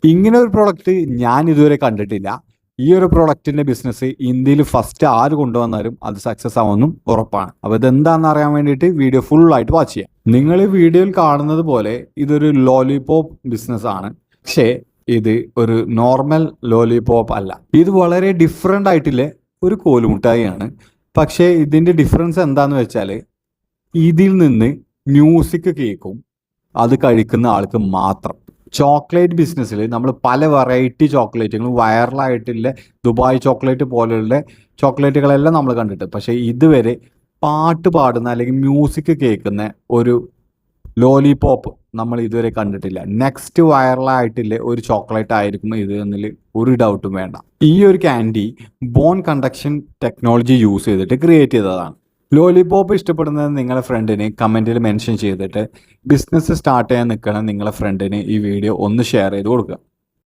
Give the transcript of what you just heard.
ഇങ്ങനെ ഒരു പ്രോഡക്റ്റ് ഞാൻ ഇതുവരെ കണ്ടിട്ടില്ല. ഈ ഒരു പ്രോഡക്റ്റിന്റെ ബിസിനസ് ഇന്ത്യയിൽ ഫസ്റ്റ് ആര് കൊണ്ടുവന്നാലും അത് സക്സസ് ആവുമെന്നും ഉറപ്പാണ്. അപ്പോൾ ഇതെന്താണെന്ന് അറിയാൻ വേണ്ടിയിട്ട് വീഡിയോ ഫുൾ ആയിട്ട് വാച്ച് ചെയ്യാം. നിങ്ങൾ ഈ വീഡിയോയിൽ കാണുന്നത് പോലെ ഇതൊരു ലോലിപോപ്പ് ബിസിനസ് ആണ്. പക്ഷേ ഇത് ഒരു നോർമൽ ലോലിപോപ്പ് അല്ല. ഇത് വളരെ ഡിഫറെൻ്റ് ആയിട്ടുള്ള ഒരു കോലുമുട്ടായിയാണ്. പക്ഷേ ഇതിൻ്റെ ഡിഫറൻസ് എന്താന്ന് വെച്ചാൽ ഇതിൽ നിന്ന് മ്യൂസിക് കേൾക്കും അത് കഴിക്കുന്ന ആൾക്ക് മാത്രം. ചോക്ലേറ്റ് ബിസിനസ്സിൽ നമ്മൾ പല വെറൈറ്റി ചോക്ലേറ്റുകളും വൈറലായിട്ടുള്ള ദുബായ് ചോക്ലേറ്റ് പോലെയുള്ള ചോക്ലേറ്റുകളെല്ലാം നമ്മൾ കണ്ടിട്ട്, പക്ഷേ ഇതുവരെ പാട്ട് പാടുന്ന അല്ലെങ്കിൽ മ്യൂസിക് കേൾക്കുന്ന ഒരു ലോലിപോപ്പ് നമ്മൾ ഇതുവരെ കണ്ടിട്ടില്ല. നെക്സ്റ്റ് വൈറലായിട്ടുള്ള ഒരു ചോക്ലേറ്റ് ആയിരിക്കും ഇത് എന്നതിൽ ഒരു ഡൗട്ടും വേണ്ട. ഈ ഒരു candy bone conduction technology use ചെയ്തിട്ട് ക്രിയേറ്റ് ചെയ്തതാണ്. ലോലിപോപ്പ് ഇഷ്ടപ്പെടുന്നത് നിങ്ങളുടെ ഫ്രണ്ടിന് കമൻറ്റിൽ മെൻഷൻ ചെയ്തിട്ട് ബിസിനസ് സ്റ്റാർട്ട് ചെയ്യാൻ നിൽക്കണം നിങ്ങളുടെ ഫ്രണ്ടിന് ഈ വീഡിയോ ഒന്ന് ഷെയർ ചെയ്ത് കൊടുക്കുക.